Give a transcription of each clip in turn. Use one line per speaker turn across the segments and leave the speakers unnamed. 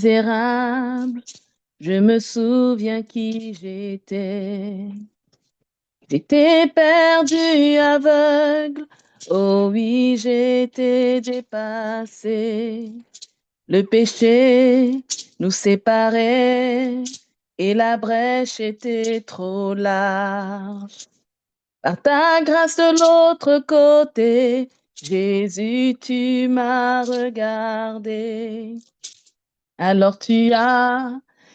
misérable, je me souviens qui j'étais. J'étais perdu, aveugle, oh oui, j'étais dépassé. Le péché nous séparait et la brèche était trop large. Par ta grâce de l'autre côté, Jésus, tu m'as regardé. Alors tu as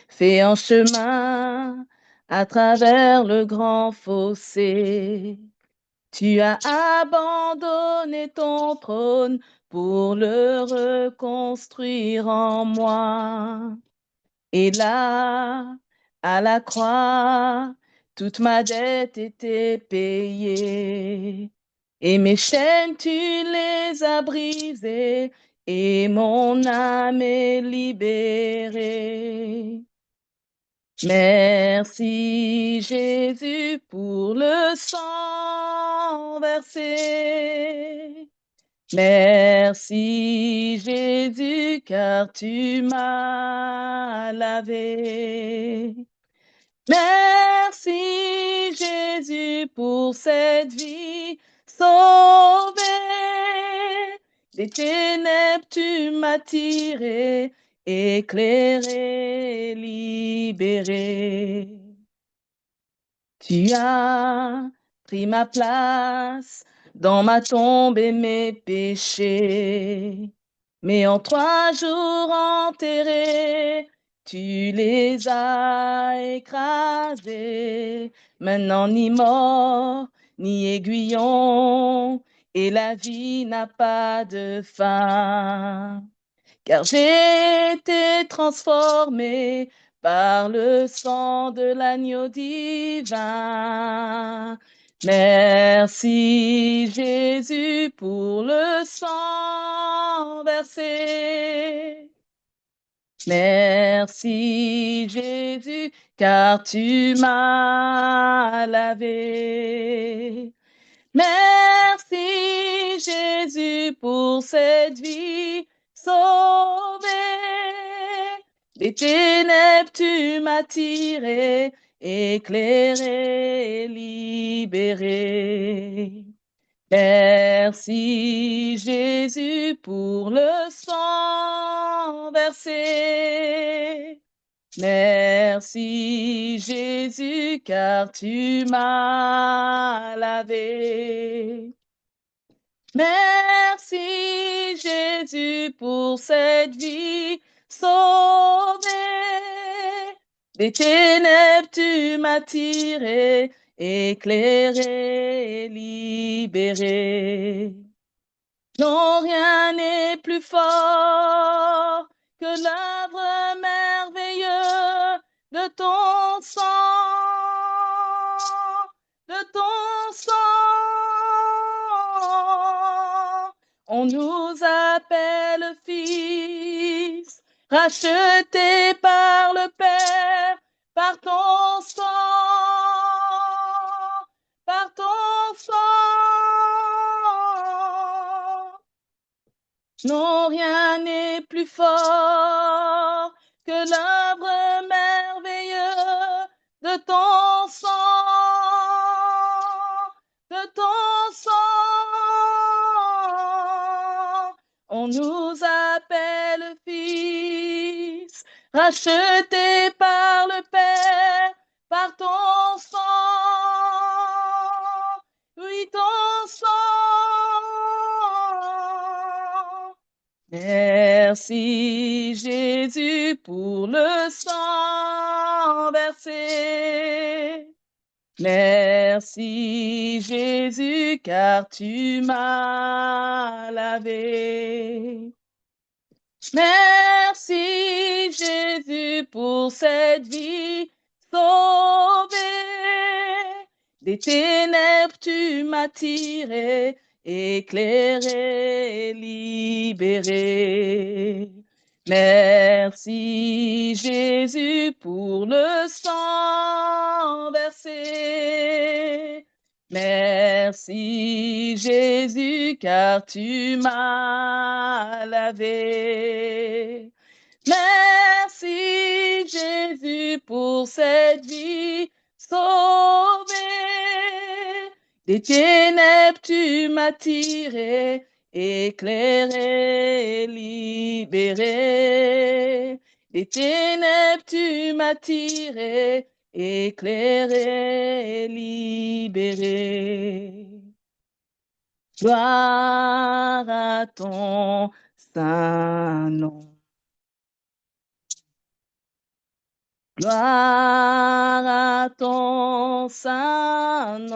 fait un chemin à travers le grand fossé. Tu as abandonné ton trône pour le reconstruire en moi. Et là, à la croix, toute ma dette était payée. Et mes chaînes, tu les as brisées, et mon âme est libérée. Merci Jésus pour le sang versé. Merci Jésus car tu m'as lavé. Merci Jésus pour cette vie sauvée. Des ténèbres tu m'as tiré, éclairé, libéré. Tu as pris ma place dans ma tombe et mes péchés. Mais en 3 jours enterrés, tu les as écrasés. Maintenant ni mort, ni aiguillon, et la vie n'a pas de fin. Car j'ai été transformé par le sang de l'agneau divin. Merci Jésus pour le sang versé. Merci Jésus car tu m'as lavé. Merci Jésus pour cette vie sauvée. Des ténèbres tu m'as tiré, éclairé, libéré. Merci Jésus pour le sang versé. Merci Jésus car tu m'as lavé. Merci Jésus pour cette vie sauvée. Des ténèbres tu m'as tiré, éclairé, libéré. Non, rien n'est plus fort que l'œuvre merveilleuse de ton sang, de ton sang. On nous appelle fils, rachetés par le Père, par ton sang, par ton sang. Non, rien n'est plus fort que l'œuvre merveilleuse de ton sang, de ton sang. On nous appelle fils, rachetés par le Père, par ton sang. Oui, ton sang. Merci Jésus pour le sang versé. Merci Jésus car tu m'as lavé. Merci Jésus pour cette vie sauvée. Des ténèbres tu m'as tiré, éclairé, libéré. Merci Jésus pour le sang versé. Merci Jésus car tu m'as lavé. Merci Jésus pour cette vie sauvée. Des ténèbres tu m'as tiré, éclairé, libéré. Des ténèbres tu m'as tiré, éclairé, libéré. Gloire à ton saint nom. Gloire à ton saint nom.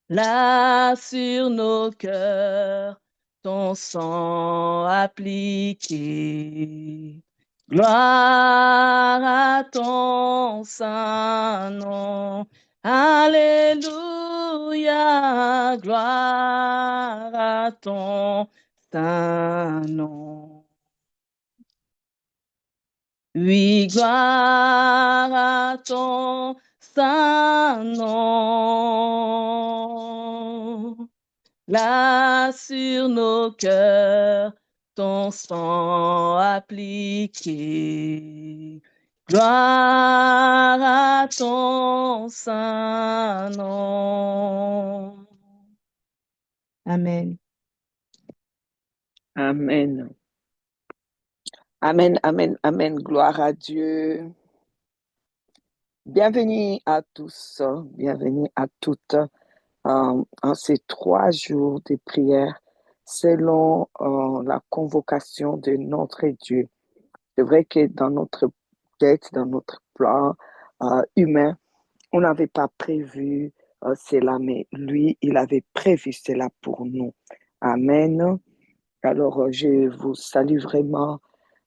Là sur nos cœurs, ton sang appliqué. Gloire à ton saint nom. Alléluia, gloire à ton saint nom. Oui, gloire à ton saint nom. Là sur nos cœurs, ton sang appliqué. Gloire à ton saint nom. Amen.
Amen. Amen, amen, amen. Gloire à Dieu. Bienvenue à tous, bienvenue à toutes en ces 3 jours de prière selon la convocation de notre Dieu. C'est vrai que dans notre tête, dans notre plan humain, on n'avait pas prévu cela, mais lui, il avait prévu cela pour nous. Amen. Alors, je vous salue vraiment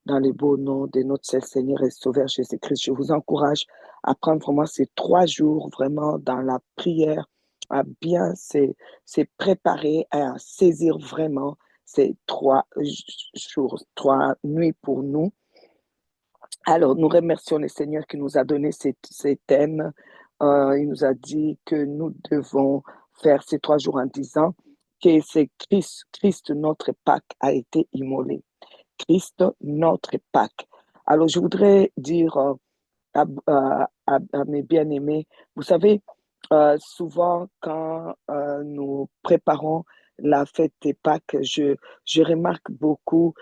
dans le beau nom de notre Seigneur et Sauveur Jésus-Christ. Je vous encourage à prendre vraiment ces 3 jours vraiment dans la prière, à bien se préparer, à saisir vraiment ces 3 jours, 3 nuits pour nous. Alors, nous remercions le Seigneur qui nous a donné ces thèmes. Il nous a dit que nous devons faire ces 3 jours en disant que c'est Christ, notre Pâque, a été immolé. Christ, notre Pâque. Alors, je voudrais dire à mes bien-aimés, vous savez, souvent quand nous préparons la fête des Pâques, je remarque beaucoup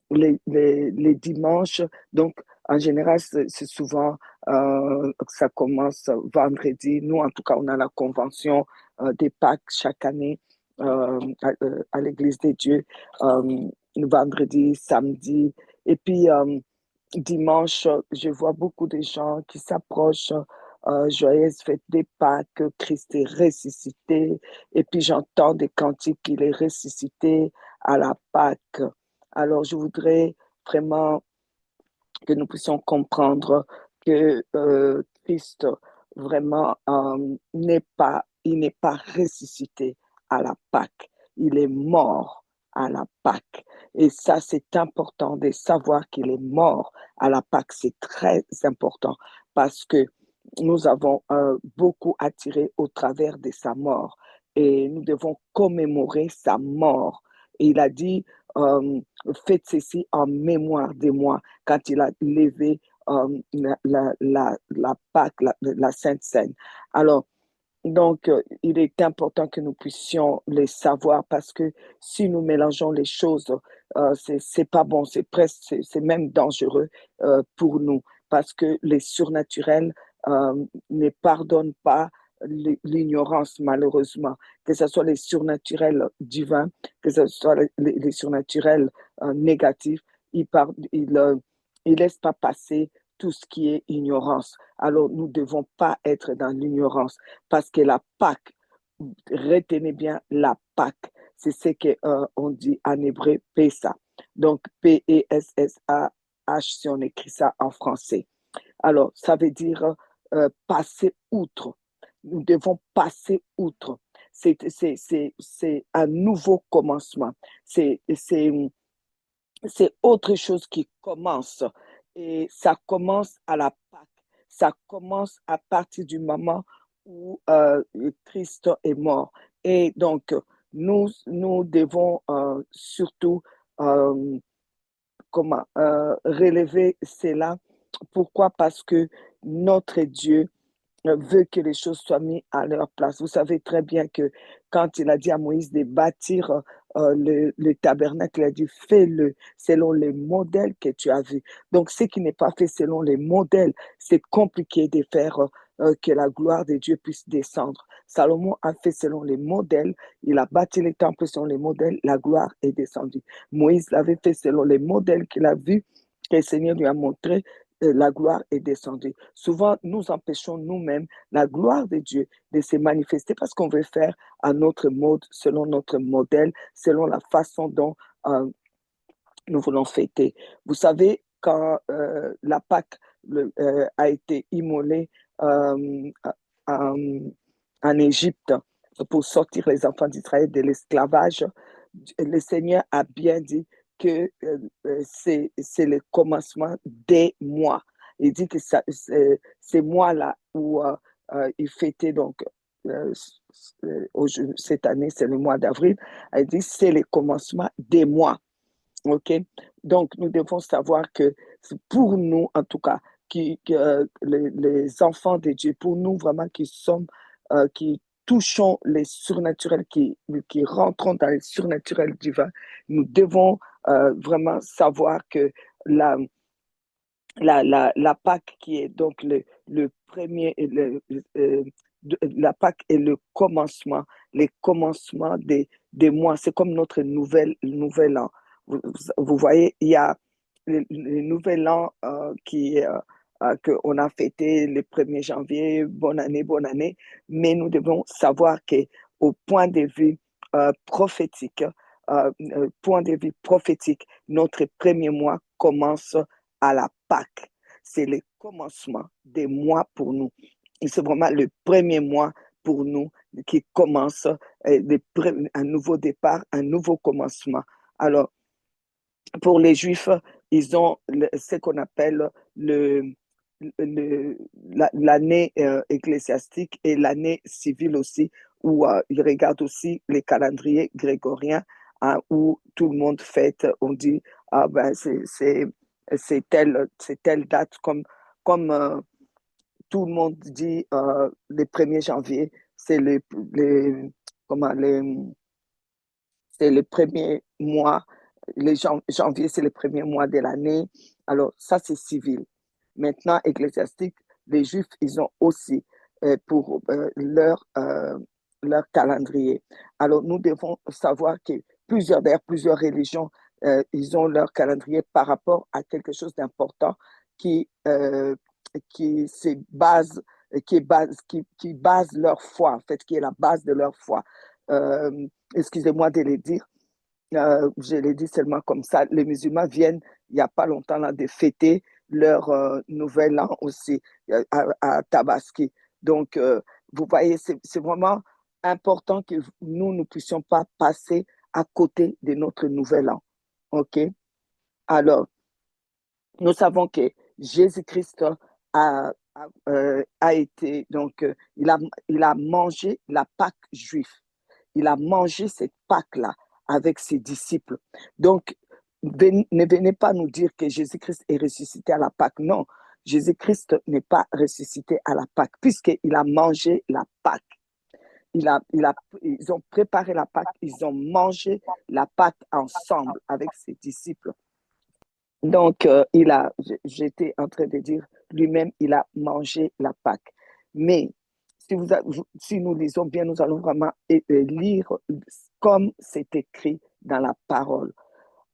les dimanches. Donc, en général, c'est souvent, ça commence vendredi. Nous, en tout cas, on a la convention des Pâques chaque année à l'Église des Dieux, vendredi, samedi. Et puis, dimanche, je vois beaucoup de gens qui s'approchent. Joyeuse fête des Pâques, Christ est ressuscité. Et puis j'entends des cantiques qu'il est ressuscité à la Pâque. Alors je voudrais vraiment que nous puissions comprendre que Christ vraiment il n'est pas ressuscité à la Pâque. Il est mort à la Pâque. Et ça, c'est important de savoir qu'il est mort à la Pâque. C'est très important parce que nous avons beaucoup attiré au travers de sa mort et nous devons commémorer sa mort. Et il a dit, faites ceci en mémoire de moi quand il a levé la Pâque, la Sainte Seine. Alors, donc, il est important que nous puissions les savoir parce que si nous mélangeons les choses, c'est pas bon, c'est presque, c'est même dangereux pour nous parce que les surnaturels ne pardonnent pas l'ignorance, malheureusement, que ce soit les surnaturels divins, que ce soit les surnaturels négatifs, il laisse pas passer tout ce qui est ignorance. Alors, nous ne devons pas être dans l'ignorance parce que la Pâque, retenez bien la Pâque, c'est ce qu'on dit en hébreu Pessa. Donc, P-E-S-S-A-H si on écrit ça en français. Alors, ça veut dire passer outre. Nous devons passer outre. C'est un nouveau commencement. C'est autre chose qui commence. Et ça commence à la Pâque. Ça commence à partir du moment où Christ est mort. Et donc, nous devons surtout euh, relever cela. Pourquoi? Parce que notre Dieu veut que les choses soient mises à leur place. Vous savez très bien que quand il a dit à Moïse de bâtir le tabernacle, il a dit fais-le selon les modèles que tu as vus. Donc, ce qui n'est pas fait selon les modèles, c'est compliqué de faire que la gloire de Dieu puisse descendre. Salomon a fait selon les modèles, il a bâti les temples selon les modèles, la gloire est descendue. Moïse l'avait fait selon les modèles qu'il a vus, que le Seigneur lui a montré, la gloire est descendue. Souvent, nous empêchons nous-mêmes la gloire de Dieu de se manifester parce qu'on veut faire à notre mode, selon notre modèle, selon la façon dont nous voulons fêter. Vous savez, quand la Pâque a été immolée euh, en, en Égypte pour sortir les enfants d'Israël de l'esclavage, le Seigneur a bien dit que c'est le commencement des mois. Il dit que ces mois-là où il fêtait donc euh, cette année, c'est le mois d'avril, il dit c'est le commencement des mois. OK? Donc, nous devons savoir que pour nous, en tout cas, que les enfants de Dieu, pour nous vraiment qui sommes, qui touchons les surnaturels, qui rentrons dans les surnaturels divins, nous devons vraiment savoir que la, la Pâque qui est donc le premier, la Pâque est le commencement, les commencements des mois. C'est comme notre nouvel an. Vous voyez, il y a le nouvel an qu'on a fêté le 1er janvier, bonne année, mais nous devons savoir qu'au point de vue prophétique, notre premier mois commence à la Pâque. C'est le commencement des mois pour nous. Et c'est vraiment le premier mois pour nous qui commence un nouveau départ, un nouveau commencement. Alors, pour les Juifs, ils ont ce qu'on appelle l'année ecclésiastique et l'année civile aussi, où ils regardent aussi les calendriers grégoriens, hein, où tout le monde fête, on dit, ah ben c'est telle date, comme tout le monde dit le 1er janvier, c'est comment, c'est le premier mois, janvier, c'est le premier mois de l'année. Alors, ça, c'est civil. Maintenant, ecclésiastique, les Juifs, ils ont aussi pour leur calendrier. Alors, nous devons savoir que plusieurs religions, ils ont leur calendrier par rapport à quelque chose d'important qui, euh, qui, base, qui base leur foi, en fait, qui est la base de leur foi. Excusez-moi de le dire, je l'ai dit seulement comme ça, les musulmans viennent, il n'y a pas longtemps, là, de fêter leur nouvel an aussi à Tabaski. Donc, vous voyez, c'est vraiment important que nous ne puissions pas passer à côté de notre nouvel an. OK? Alors, nous savons que Jésus-Christ a été, donc, il a mangé la Pâque juive. Il a mangé cette Pâque-là avec ses disciples. Donc, ne venez pas nous dire que Jésus-Christ est ressuscité à la Pâque. Non, Jésus-Christ n'est pas ressuscité à la Pâque, puisqu'il a mangé la Pâque. Ils ont préparé la Pâque, ils ont mangé la Pâque ensemble avec ses disciples. Donc, j'étais en train de dire, lui-même, il a mangé la Pâque. Mais si nous lisons bien, nous allons vraiment lire comme c'est écrit dans la parole.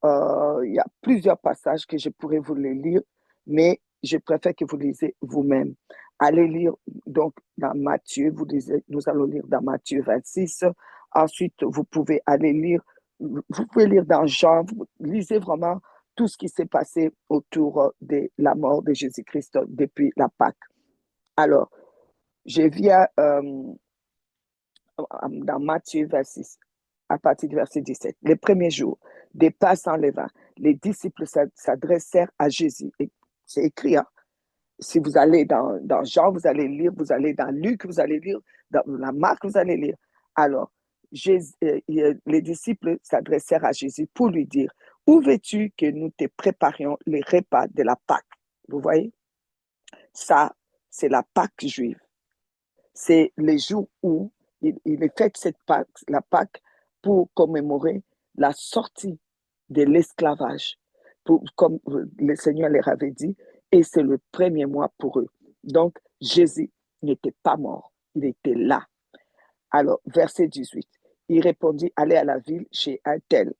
Il y a plusieurs passages que je pourrais vous les lire, mais je préfère que vous lisez vous-même. Allez lire donc dans Matthieu, nous allons lire dans Matthieu 26. Ensuite, vous pouvez aller lire, vous pouvez lire dans Jean, vous lisez vraiment tout ce qui s'est passé autour de la mort de Jésus-Christ depuis la Pâque. Alors, je viens dans Matthieu 26, à partir du verset 17. Les premiers jours, des pas sans levain, les disciples s'adressèrent à Jésus. C'est écrit, hein? Si vous allez dans Jean, vous allez lire, vous allez dans Luc, vous allez lire, dans la Marc, vous allez lire. Alors, les disciples s'adressèrent à Jésus pour lui dire, où veux-tu que nous te préparions les repas de la Pâque? Vous voyez, ça, c'est la Pâque juive. C'est le jour où il est fait cette Pâque, la Pâque, pour commémorer la sortie de l'esclavage, comme le Seigneur leur avait dit, et c'est le premier mois pour eux. Donc, Jésus n'était pas mort, il était là. Alors, verset 18, il répondit, allez à la ville chez un tel,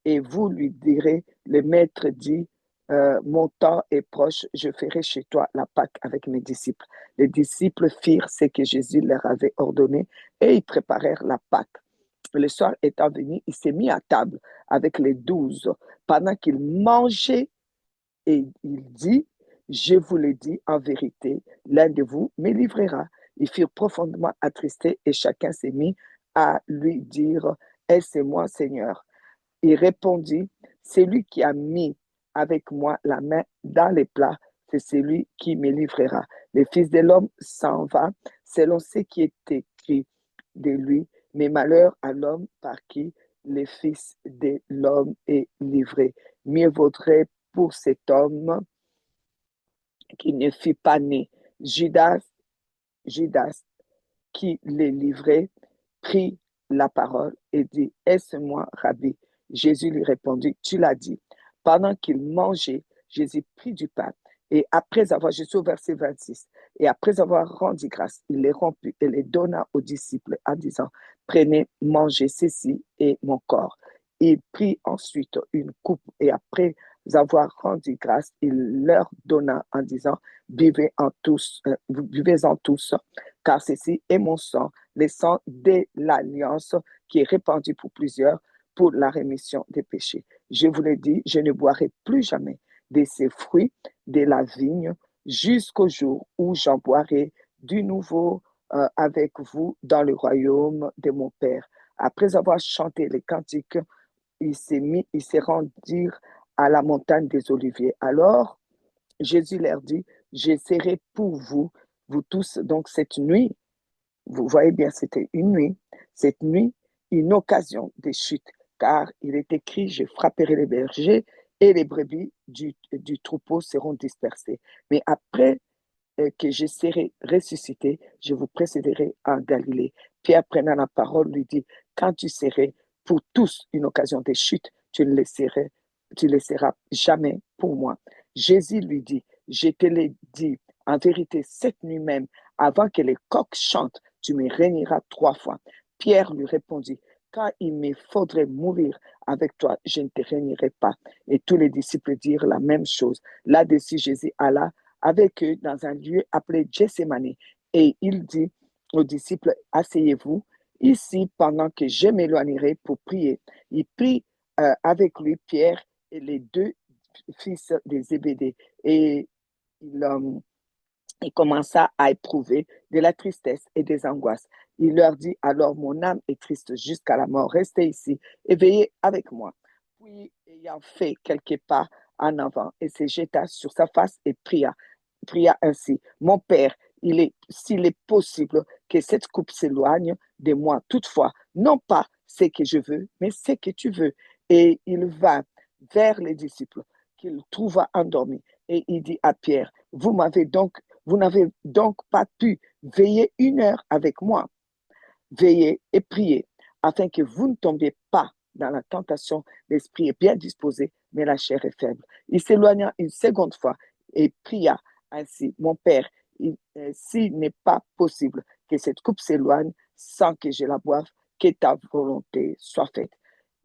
et vous lui direz, le maître dit, mon temps est proche, je ferai chez toi la Pâque avec mes disciples. Les disciples firent ce que Jésus leur avait ordonné et ils préparèrent la Pâque. Le soir étant venu, il s'est mis à table avec les 12. Pendant qu'il mangeait, et il dit, je vous le dis en vérité, l'un de vous me livrera. Ils furent profondément attristés et chacun s'est mis à lui dire, est-ce moi, Seigneur? Il répondit, c'est lui qui a mis avec moi la main dans les plats, c'est celui qui me livrera. Le Fils de l'homme s'en va selon ce qui est écrit de lui, mais malheur à l'homme par qui le Fils de l'homme est livré. Mieux vaudrait pour cet homme qui ne fut pas né. Judas, qui les livrait, prit la parole et dit, est-ce moi, Rabbi? Jésus lui répondit, tu l'as dit. Pendant qu'il mangeait, Jésus prit du pain et après avoir, je suis au verset 26, et après avoir rendu grâce, il les rompit et les donna aux disciples en disant, prenez, mangez, ceci est mon corps. Il prit ensuite une coupe et après avoir rendu grâce, il leur donna en disant, buvez-en tous, car ceci est mon sang, le sang de l'alliance qui est répandu pour plusieurs pour la rémission des péchés. Je vous l'ai dit, je ne boirai plus jamais de ces fruits de la vigne jusqu'au jour où j'en boirai du nouveau avec vous dans le royaume de mon Père. Après avoir chanté les cantiques, il s'est rendu à la montagne des Oliviers. Alors, Jésus leur dit, je serai pour vous, vous tous, donc cette nuit, vous voyez bien, c'était une nuit, cette nuit, une occasion de chute, car il est écrit, je frapperai les bergers et les brebis du troupeau seront dispersées. Mais après que je serai ressuscité, je vous précéderai en Galilée. Pierre, prenant la parole, lui dit, quand tu serais pour tous une occasion de chute, tu ne laisseras jamais pour moi. Jésus lui dit, je te l'ai dit, en vérité, cette nuit même, avant que les coqs chantent, tu me régneras 3 fois. Pierre lui répondit, quand il me faudrait mourir avec toi, je ne te régnerai pas. Et tous les disciples dirent la même chose. Là-dessus, Jésus alla avec eux dans un lieu appelé Gethsemane. Et il dit aux disciples, asseyez-vous ici pendant que je m'éloignerai pour prier. Il prit avec lui Pierre et les 2 fils de Zébédée. Et il commença à éprouver de la tristesse et des angoisses. Il leur dit, alors mon âme est triste jusqu'à la mort, restez ici et veillez avec moi. Puis, ayant fait quelques pas en avant, et se jeta sur sa face et pria ainsi, mon Père, s'il est possible que cette coupe s'éloigne de moi, toutefois, non pas ce que je veux, mais ce que tu veux. Et il vint vers les disciples qu'il trouva endormis, et il dit à Pierre, vous n'avez donc pas pu veiller 1 heure avec moi. Veillez et priez, afin que vous ne tombiez pas dans la tentation. L'esprit est bien disposé, mais la chair est faible. Il s'éloigna une seconde fois et pria ainsi, mon Père, s'il n'est pas possible que cette coupe s'éloigne sans que je la boive, que ta volonté soit faite.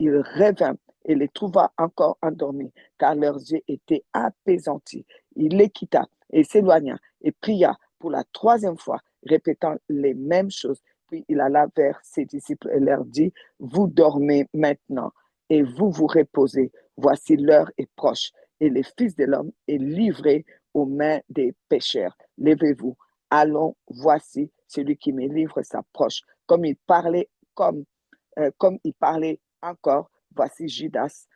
Il revint et les trouva encore endormis, car leurs yeux étaient apaisantis. Il les quitta et s'éloigna et pria pour la 3e fois, répétant les mêmes choses. Puis il alla vers ses disciples et leur dit, vous dormez maintenant et vous vous reposez. Voici l'heure est proche et le Fils de l'homme est livré aux mains des pécheurs. Levez-vous, allons, voici celui qui me livre s'approche. Comme il parlait encore, voici Judas,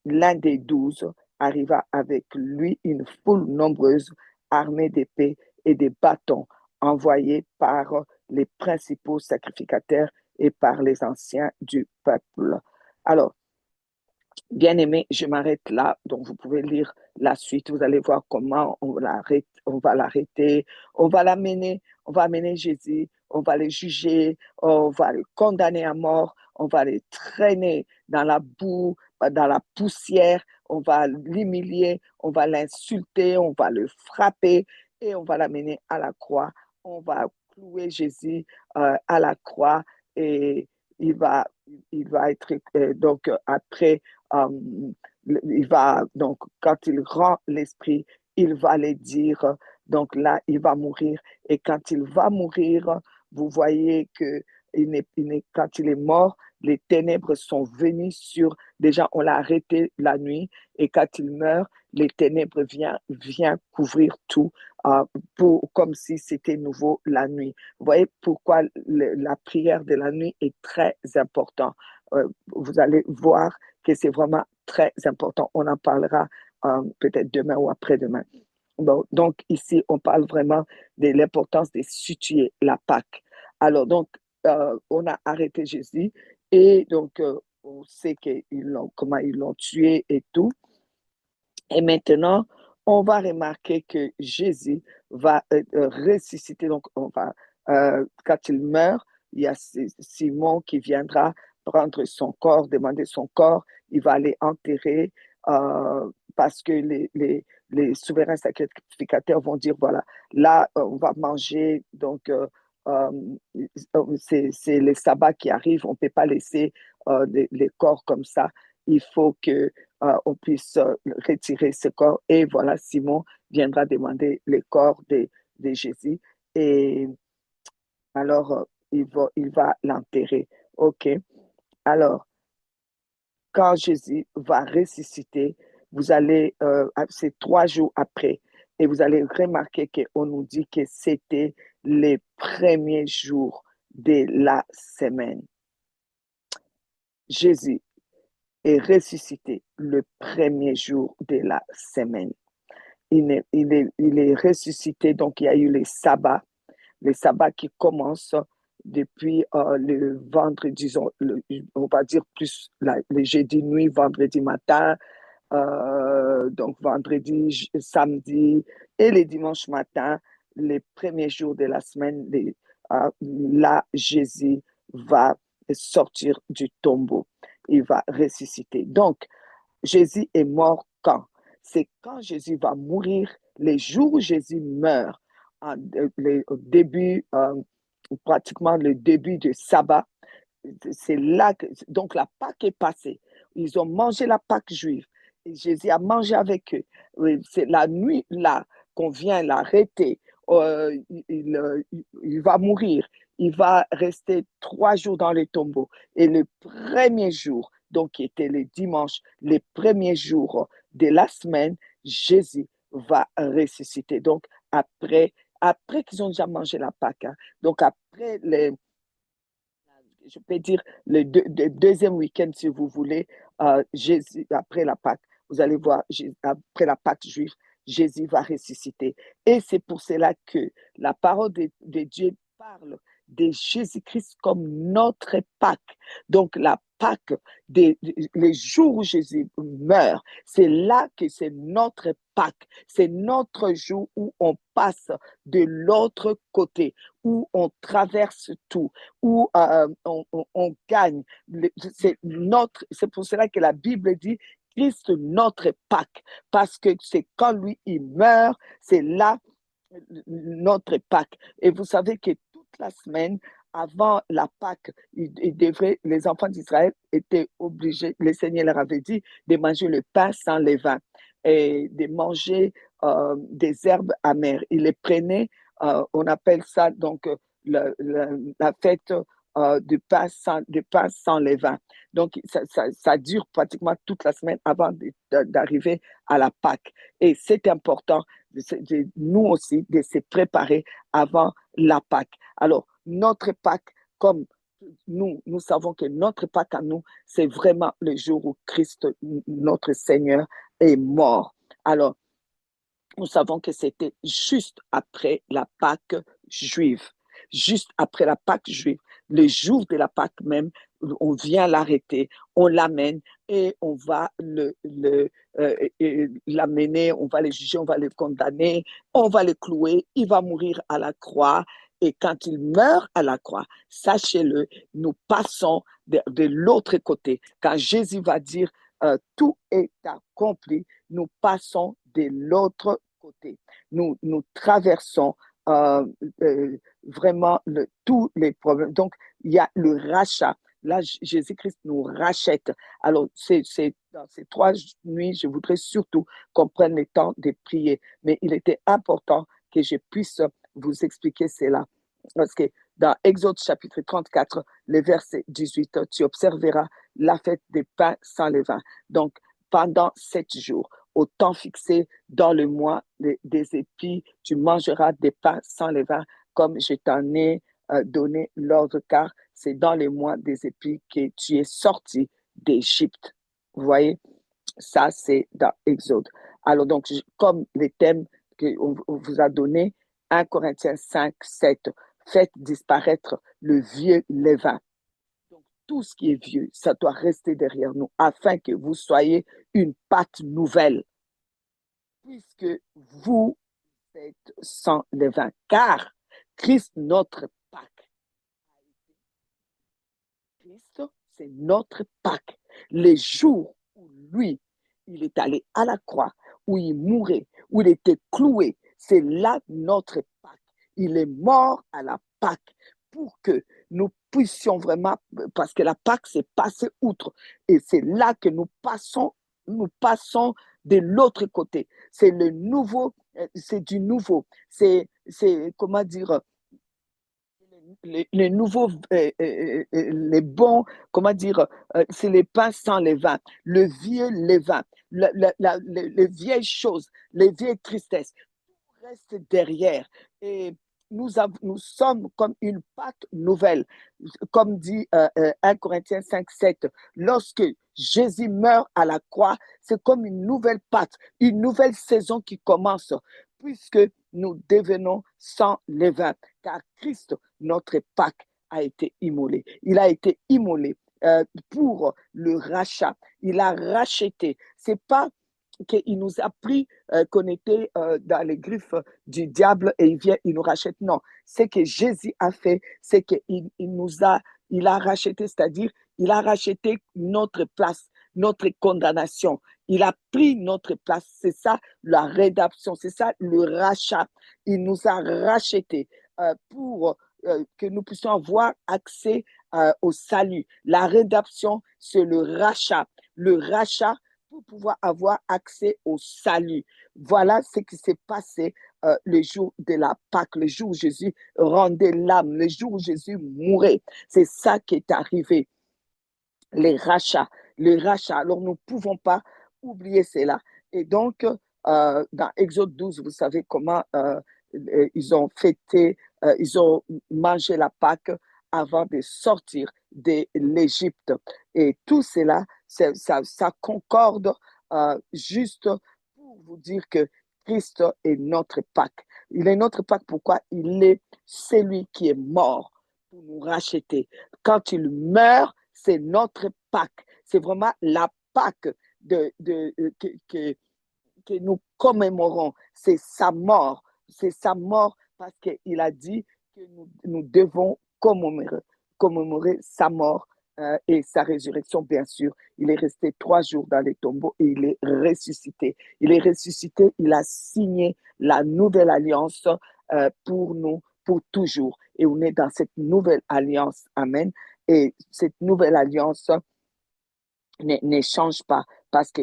l'un des 12, arriva avec lui une foule nombreuse, armée d'épées et de bâtons, envoyés par les principaux sacrificateurs et par les anciens du peuple. Alors, bien-aimé, je m'arrête là. Donc, vous pouvez lire la suite. Vous allez voir comment on va l'arrêter, on va l'amener, on va amener Jésus, on va le juger, on va le condamner à mort, on va le traîner dans la boue, dans la poussière, on va l'humilier, on va l'insulter, on va le frapper et on va l'amener à la croix. On va clouer Jésus à la croix et il va, il va être donc après il va, donc, quand il rend l'esprit, il va les dire. Donc là, il va mourir. Et quand il va mourir, vous voyez que quand il est mort, les ténèbres sont venues sur, déjà, on l'a arrêté la nuit. Et quand il meurt, les ténèbres viennent couvrir tout, comme si c'était nouveau la nuit. Vous voyez pourquoi la prière de la nuit est très importante. Vous allez voir que c'est vraiment très important. On en parlera peut-être demain ou après-demain. Bon, donc ici, on parle vraiment de l'importance de situer la Pâque. Alors, donc, on a arrêté Jésus et donc, on sait comment ils l'ont tué et tout. Et maintenant, on va remarquer que Jésus va ressusciter. Donc, quand il meurt, il y a Simon qui viendra prendre son corps, demander son corps. Il va aller enterrer parce que les souverains sacrificateurs vont dire, voilà, là, on va manger. Donc, euh, c'est les sabbats qui arrivent. On ne peut pas laisser les corps comme ça. Il faut que on puisse retirer ce corps. Et voilà, Simon viendra demander le corps de Jésus. Et alors, il va l'enterrer. OK. Alors, quand Jésus va ressusciter, vous allez, c'est 3 jours après, et vous allez remarquer qu'on nous dit que c'était les premiers jours de la semaine. Jésus est ressuscité le premier jour de la semaine. Il est ressuscité, donc il y a eu les sabbats qui commencent depuis le vendredi, disons, on va dire plus le jeudi nuit, vendredi matin, donc vendredi, samedi et les dimanches matin, les premiers jours de la semaine, là, Jésus va sortir du tombeau. Il va ressusciter. Donc, Jésus est mort quand? C'est quand Jésus va mourir, les jours où Jésus meurt, au début, pratiquement le début du sabbat. C'est là que, donc la Pâque est passée. Ils ont mangé la Pâque juive. Et Jésus a mangé avec eux. C'est la nuit là qu'on vient l'arrêter. Il va mourir. Il va rester 3 jours dans le tombeau. Et le premier jour, donc qui était le dimanche, les premiers jours de la semaine, Jésus va ressusciter. Donc après qu'ils ont déjà mangé la Pâque, hein, donc après je peux dire le deuxième week-end, si vous voulez, Jésus, après la Pâque, vous allez voir, après la Pâque juive, Jésus va ressusciter. Et c'est pour cela que la parole de Dieu parle de Jésus-Christ comme notre Pâque. Donc, la Pâque, les jours où Jésus meurt, c'est là que c'est notre Pâque. C'est notre jour où on passe de l'autre côté, où on traverse tout, où on gagne. C'est pour cela que la Bible dit Christ notre Pâque, parce que c'est quand lui il meurt, c'est là notre Pâque. Et vous savez que toute la semaine, avant la Pâque, les enfants d'Israël étaient obligés, le Seigneur leur avait dit de manger le pain sans levain et de manger des herbes amères. Ils les prenaient, on appelle ça donc la fête du pain sans levain. Donc, ça dure pratiquement toute la semaine avant d'arriver à la Pâque. Et c'est important, nous aussi, de se préparer avant la Pâque. Alors, notre Pâque, comme nous savons que notre Pâque à nous, c'est vraiment le jour où Christ, notre Seigneur, est mort. Alors, nous savons que c'était juste après la Pâque juive. Juste après la Pâque juive. le jour de la Pâque même, on vient l'arrêter, on l'amène et on va l'amener, on va le juger, on va le condamner, on va le clouer, il va mourir à la croix. Et quand il meurt à la croix, sachez-le, nous passons de l'autre côté. Quand Jésus va dire tout est accompli, nous passons de l'autre côté. Nous traversons euh, euh, vraiment tous les problèmes. Donc, il y a le rachat. Là, Jésus-Christ nous rachète. Alors, dans ces 3 nuits, je voudrais surtout qu'on prenne le temps de prier. Mais il était important que je puisse vous expliquer cela. Parce que dans Exode chapitre 34, le verset 18, tu observeras la fête des pains sans levain. Donc, pendant 7 jours, au temps fixé dans le mois des épis, tu mangeras des pains sans levain comme je t'en ai donné l'ordre, car c'est dans les mois des épis que tu es sorti d'Égypte. Vous voyez, ça c'est dans Exode. Alors donc, comme les thèmes qu'on vous a donné, 1 Corinthiens 5, 7, faites disparaître le vieux levain. Donc, tout ce qui est vieux, ça doit rester derrière nous afin que vous soyez une pâte nouvelle, puisque vous êtes sans levain. Car Christ, notre Pâque, Christ, c'est notre Pâque. Les jours où lui, il est allé à la croix, où il mourait, où il était cloué, c'est là notre Pâque. Il est mort à la Pâque pour que nous puissions vraiment, parce que la Pâque, c'est passer outre. Et c'est là que nous passons de l'autre côté. C'est le nouveau, c'est du nouveau. Comment dire, les nouveaux, les bons, comment dire, c'est les pains sans levain, le vieux levain, les vieilles choses, les vieilles tristesses, tout reste derrière. Et nous sommes comme une pâte nouvelle, comme dit 1 Corinthiens 5, 7. Lorsque Jésus meurt à la croix, c'est comme une nouvelle pâte, une nouvelle saison qui commence, puisque nous devenons sans levain, car Christ, notre Pâque, a été immolé. Il a été immolé pour le rachat. Il a racheté. C'est pas qu'il nous a pris qu'on était dans les griffes du diable et il nous rachète. Non, ce que Jésus a fait, c'est il a racheté, c'est-à-dire il a racheté notre place, notre condamnation. Il a pris notre place. C'est ça la rédemption, c'est ça le rachat. Il nous a racheté pour que nous puissions avoir accès au salut. La rédemption, c'est le rachat. Le rachat, pour pouvoir avoir accès au salut. Voilà ce qui s'est passé le jour de la Pâque, le jour où Jésus rendait l'âme, le jour où Jésus mourait. C'est ça qui est arrivé, les rachats, les rachats. Alors, nous ne pouvons pas oublier cela. Et donc, dans Exode 12, vous savez comment ils ont fêté, ils ont mangé la Pâque avant de sortir de l'Égypte. Et tout cela, ça concorde juste pour vous dire que Christ est notre Pâque. Il est notre Pâque. Pourquoi? Il est celui qui est mort pour nous racheter. Quand il meurt, c'est notre Pâque. C'est vraiment la Pâque que nous commémorons. C'est sa mort. C'est sa mort parce qu'il a dit que nous devons commémorer sa mort et sa résurrection, bien sûr. Il est resté 3 jours dans les tombeaux et il est ressuscité. Il est ressuscité, il a signé la nouvelle alliance pour nous, pour toujours. Et on est dans cette nouvelle alliance. Amen. Et cette nouvelle alliance ne change pas parce que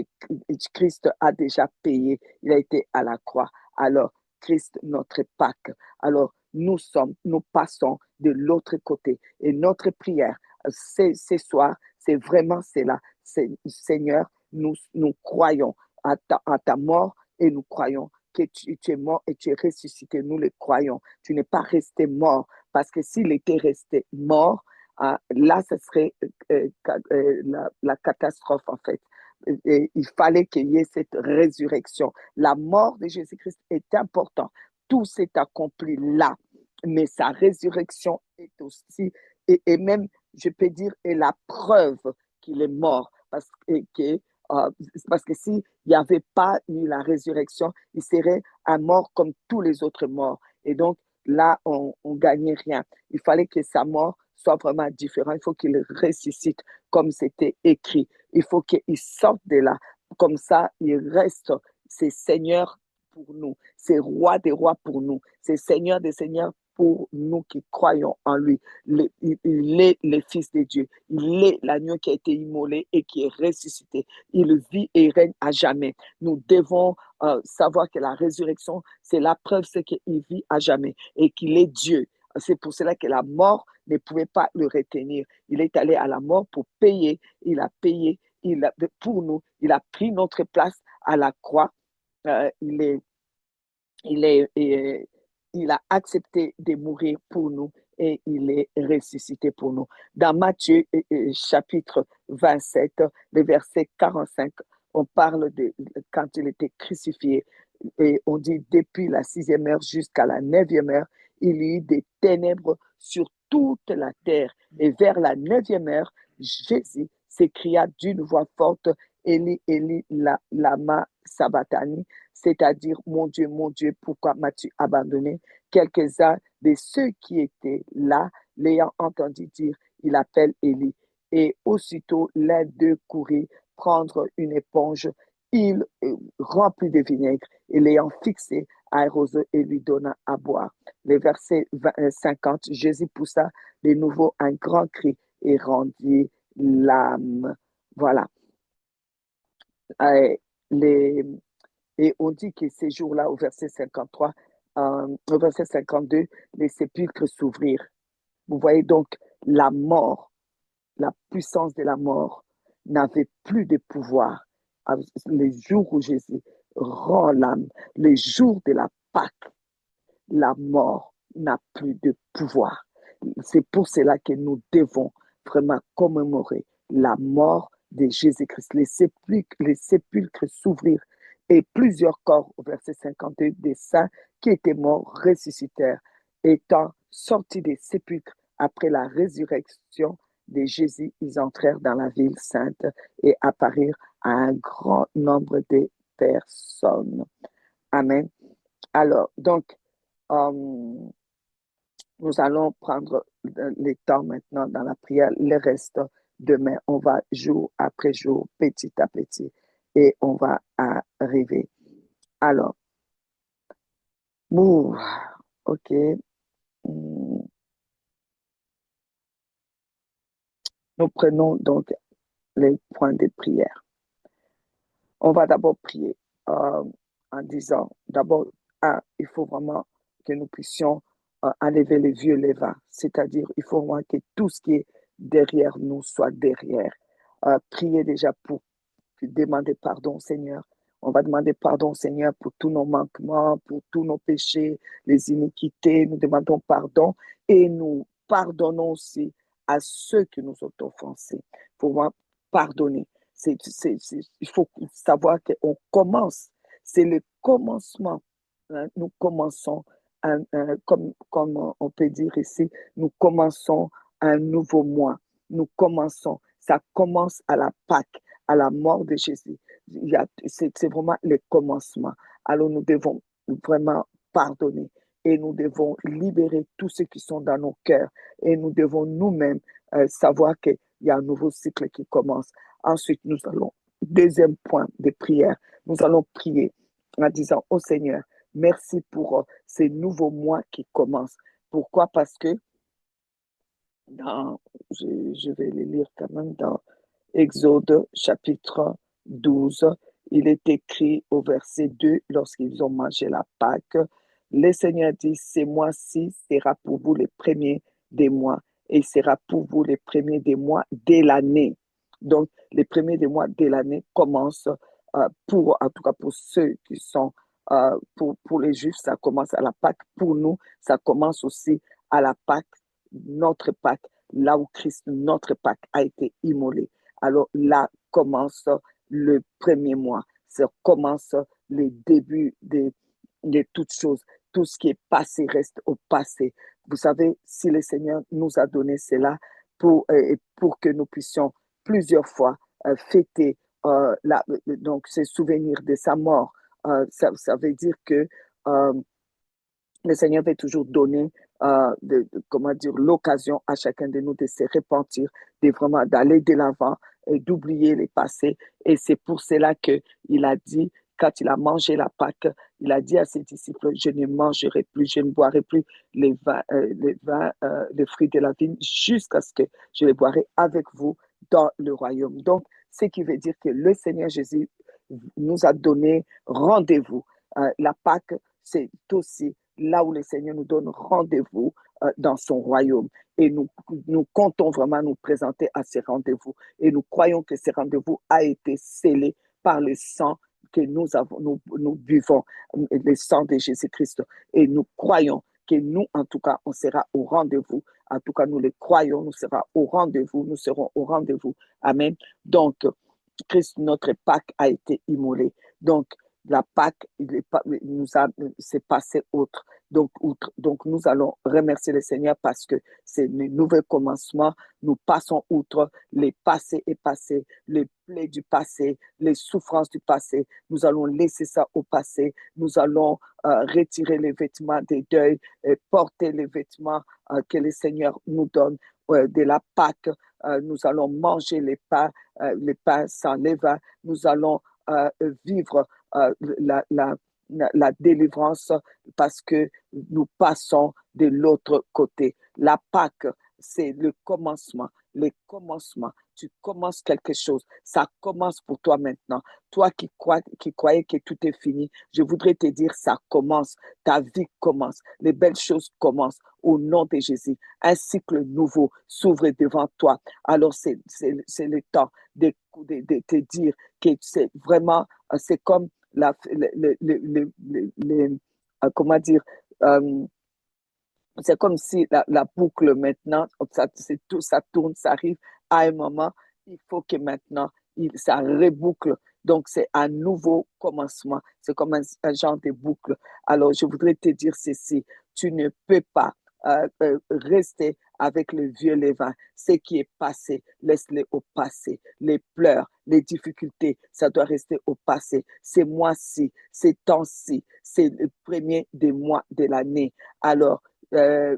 Christ a déjà payé. Il a été à la croix. Alors, Christ, notre Pâque. Alors, nous passons de l'autre côté. Et notre prière, ce soir, c'est vraiment cela. Seigneur, nous croyons à ta mort et nous croyons que tu es mort et tu es ressuscité. Nous le croyons. Tu n'es pas resté mort parce que s'il était resté mort, là, ce serait la catastrophe, en fait. Et il fallait qu'il y ait cette résurrection. La mort de Jésus-Christ est importante. Tout s'est accompli là. Mais sa résurrection est aussi et même, je peux dire, est la preuve qu'il est mort. Parce que s'il n'y avait pas eu la résurrection, il serait un mort comme tous les autres morts. Et donc, là, on ne gagnait rien. Il fallait que sa mort soit vraiment différente. Il faut qu'il ressuscite comme c'était écrit. Il faut qu'il sorte de là. Comme ça, il reste, c'est Seigneur pour nous, c'est Roi des rois pour nous, c'est Seigneur des seigneurs pour nous qui croyons en lui. Il est le Fils de Dieu. Il est l'agneau qui a été immolé et qui est ressuscité. Il vit et règne à jamais. Nous devons savoir que la résurrection, c'est la preuve, c'est qu'il vit à jamais et qu'il est Dieu. C'est pour cela que la mort ne pouvait pas le retenir. Il est allé à la mort pour payer. Il a payé pour nous. Il a pris notre place à la croix. Euh, il est il a accepté de mourir pour nous et il est ressuscité pour nous. Dans Matthieu chapitre 27, le verset 45, on parle de quand il était crucifié et on dit depuis la 6e heure jusqu'à la 9e heure, il y eut des ténèbres sur toute la terre. Et vers la 9e heure, Jésus s'écria d'une voix forte, Eli, Eli, lama sabachthani, c'est-à-dire, mon Dieu, pourquoi m'as-tu abandonné? Quelques-uns de ceux qui étaient là, l'ayant entendu dire, il appelle Élie. Et aussitôt, l'un d'eux courut prendre une éponge, il remplit de vinaigre, et l'ayant fixé, arrosa et lui donna à boire. Le verset 50, Jésus poussa de nouveau un grand cri et rendit l'âme. Voilà. Les, et on dit que ces jours-là, au verset 53, au verset 52, les sépulcres s'ouvrirent. Vous voyez donc la mort, la puissance de la mort n'avait plus de pouvoir. Les jours où Jésus rend l'âme, les jours de la Pâque, la mort n'a plus de pouvoir. C'est pour cela que nous devons vraiment commémorer la mort de Jésus-Christ. Les sépulcres s'ouvrirent et plusieurs corps, au verset 52, des saints qui étaient morts ressuscitèrent, étant sortis des sépulcres après la résurrection de Jésus, ils entrèrent dans la ville sainte et apparurent à un grand nombre de personnes. Amen. Alors, donc, nous allons prendre le temps maintenant dans la prière. Le reste, demain, on va jour après jour, petit à petit, et on va arriver. Alors, OK. Nous prenons donc les points de prière. On va d'abord prier en disant, d'abord, il faut vraiment que nous puissions enlever les vieux levains, c'est-à-dire il faut vraiment que tout ce qui est derrière nous soit derrière. Prier déjà pour demander pardon au Seigneur. On va demander pardon au Seigneur pour tous nos manquements, pour tous nos péchés, les iniquités. Nous demandons pardon et nous pardonnons aussi à ceux qui nous ont offensés. Pour moi, pardonner. Il faut savoir qu'on commence. C'est le commencement. Nous commençons, comme on peut dire ici, nous commençons un nouveau mois. Nous commençons. Ça commence à la Pâque, à la mort de Jésus. C'est vraiment le commencement. Alors nous devons vraiment pardonner et nous devons libérer tous ceux qui sont dans nos cœurs et nous devons nous-mêmes savoir qu'il y a un nouveau cycle qui commence. Ensuite, nous allons, deuxième point de prière, nous allons prier en disant au Seigneur, merci pour ces nouveaux mois qui commencent. Pourquoi? Parce que je vais les lire quand même dans Exode chapitre 12, il est écrit au verset 2, lorsqu'ils ont mangé la Pâque, le Seigneur dit, ces mois-ci sera pour vous les premiers des mois et sera pour vous les premiers des mois de l'année. Donc, les premiers des mois de l'année commencent en tout cas pour ceux qui sont, pour les Juifs, ça commence à la Pâque. Pour nous, ça commence aussi à la Pâque, notre Pâque, là où Christ, notre Pâque, a été immolé. Alors là commence le premier mois, ça commence le début de toutes choses. Tout ce qui est passé reste au passé. Vous savez, si le Seigneur nous a donné cela pour que nous puissions plusieurs fois fêter donc ce souvenir de sa mort, ça veut dire que euh, le Seigneur veut toujours donner, comment dire, l'occasion à chacun de nous de se repentir, de vraiment d'aller de l'avant et d'oublier les passés. Et c'est pour cela qu'il a dit, quand il a mangé la Pâque, il a dit à ses disciples, je ne mangerai plus, je ne boirai plus les fruits de la vigne jusqu'à ce que je les boirai avec vous dans le royaume. Donc, ce qui veut dire que le Seigneur Jésus nous a donné rendez-vous. La Pâque, c'est aussi là où le Seigneur nous donne rendez-vous dans son royaume. Et nous comptons vraiment nous présenter à ces rendez-vous. Et nous croyons que ces rendez-vous a été scellé par le sang que nous buvons, le sang de Jésus-Christ. Et nous croyons que nous, en tout cas, on sera au rendez-vous. En tout cas, nous le croyons, nous serons au rendez-vous, nous serons au rendez-vous. Amen. Donc, Christ, notre Pâque a été immolé. Donc, la Pâque s'est passé autre. Donc, nous allons remercier le Seigneur parce que c'est le nouvel commencement. Nous passons outre les passés et passés, les plaies du passé, les souffrances du passé. Nous allons laisser ça au passé. Nous allons retirer les vêtements des deuils, porter les vêtements que le Seigneur nous donne de la Pâque. Nous allons manger les pains sans levain. Nous allons vivre la délivrance parce que nous passons de l'autre côté. La Pâque, c'est le commencement. Le commencement. Tu commences quelque chose. Ça commence pour toi maintenant. Toi qui croyais que tout est fini, je voudrais te dire, ça commence. Ta vie commence. Les belles choses commencent au nom de Jésus. Un cycle nouveau s'ouvre devant toi. Alors, c'est le temps de te dire que c'est vraiment, c'est comme comment dire, euh, c'est comme si la boucle maintenant, tout, ça tourne, ça arrive à un moment, il faut que maintenant, ça reboucle. Donc, c'est un nouveau commencement. C'est comme un genre de boucle. Alors, je voudrais te dire ceci. Tu ne peux pas rester avec le vieux levain. Ce qui est passé, laisse-le au passé. Les pleurs, les difficultés, ça doit rester au passé. C'est mois-ci, c'est temps-ci, c'est le premier des mois de l'année. Alors, euh,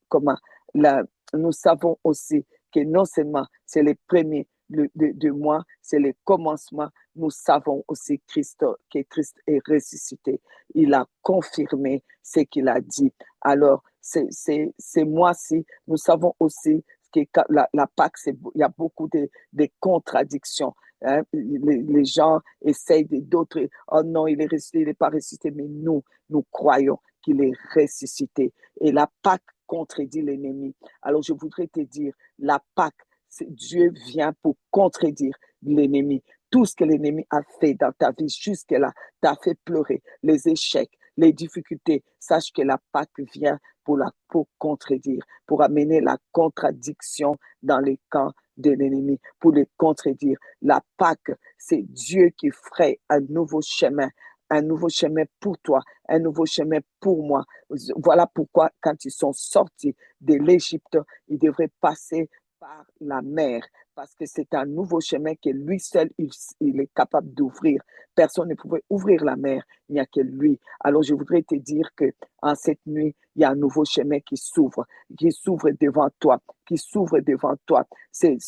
comment, la, nous savons aussi que non seulement c'est les premiers de mois, c'est le commencement, nous savons aussi que Christ est ressuscité. Il a confirmé ce qu'il a dit. Alors, ces mois-ci, nous savons aussi que la Pâque, il y a beaucoup de contradictions. Hein? Les gens essayent d'autres, oh non, il n'est pas ressuscité, mais nous croyons qu'il est ressuscité. Et la Pâque contredit l'ennemi. Alors, je voudrais te dire, la Pâque, Dieu vient pour contredire l'ennemi. Tout ce que l'ennemi a fait dans ta vie jusque-là, t'a fait pleurer, les échecs, les difficultés. Sache que la Pâque vient pour contredire, pour amener la contradiction dans les camps de l'ennemi, pour les contredire. La Pâque, c'est Dieu qui ferait un nouveau chemin pour toi, un nouveau chemin pour moi. Voilà pourquoi, quand ils sont sortis de l'Égypte, ils devraient passer par la mer, parce que c'est un nouveau chemin que lui seul, il est capable d'ouvrir. Personne ne pouvait ouvrir la mer, il n'y a que lui. Alors, je voudrais te dire que en cette nuit, il y a un nouveau chemin qui s'ouvre devant toi, qui s'ouvre devant toi. C'est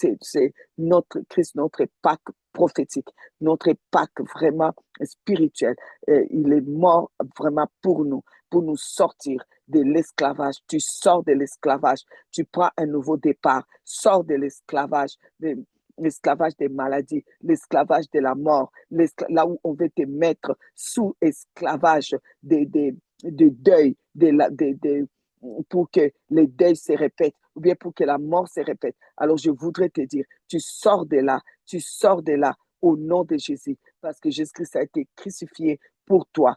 notre Christ, notre Pâque prophétique, notre Pâque vraiment spirituel. Il est mort vraiment pour nous sortir de l'esclavage. Tu sors de l'esclavage, tu prends un nouveau départ, sors de l'esclavage, l'esclavage des maladies, l'esclavage de la mort, là où on veut te mettre sous esclavage de deuil, pour que les deuils se répètent, ou bien pour que la mort se répète. Alors je voudrais te dire, tu sors de là au nom de Jésus, parce que Jésus-Christ a été crucifié pour toi.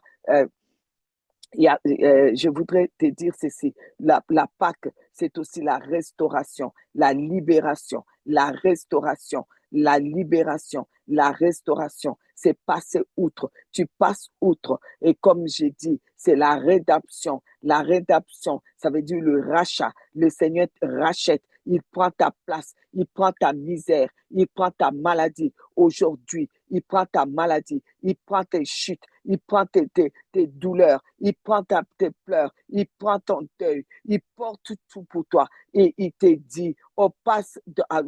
Je voudrais te dire ceci, la Pâque, c'est aussi la restauration, la libération, la restauration. la libération, la restauration. C'est passer outre. Tu passes outre. Et comme j'ai dit, c'est la rédemption. La rédemption, ça veut dire le rachat. Le Seigneur te rachète. Il prend ta place. Il prend ta misère. Il prend ta maladie. Aujourd'hui, il prend ta maladie. Il prend tes chutes. Il prend tes douleurs. Il prend tes pleurs. Il prend ton deuil. Il porte tout pour toi. Et il te dit, on passe à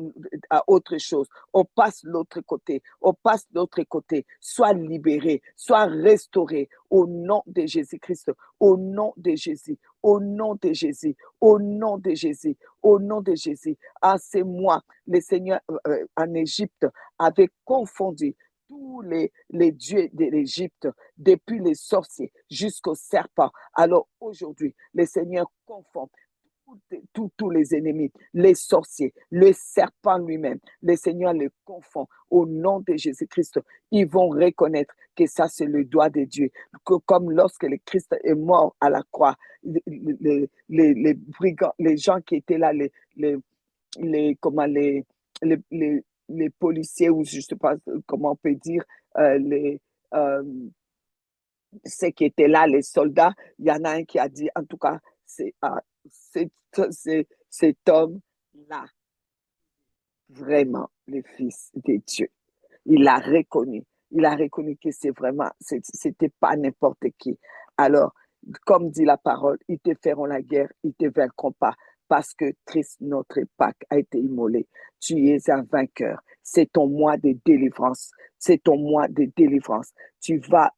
autre chose. On passe l'autre côté. On passe l'autre côté. Sois libéré. Sois restauré au nom de Jésus-Christ. Au nom de Jésus. Au nom de Jésus. Au nom de Jésus. Au nom de Jésus. En ces mois, le Seigneur en Égypte avait confondu tous les dieux de l'Égypte, depuis les sorciers jusqu'aux serpents. Alors aujourd'hui, le Seigneur confond tous les ennemis, les sorciers, le serpent lui-même. Le Seigneur les confond au nom de Jésus-Christ. Ils vont reconnaître que ça, c'est le doigt de Dieu. Que comme lorsque le Christ est mort à la croix, les brigands, les gens qui étaient là, comment, les policiers, ou je ne sais pas comment on peut dire, euh, ceux qui étaient là, les soldats, il y en a un qui a dit, en tout cas, cet homme-là, vraiment le Fils de Dieu. Il l'a reconnu. Il a reconnu que c'était pas n'importe qui. Alors, comme dit la parole, ils te feront la guerre, ils te vaincront pas, parce que Christ, notre Pâque, a été immolé. Tu es un vainqueur. C'est ton mois de délivrance. C'est ton mois de délivrance. Tu vas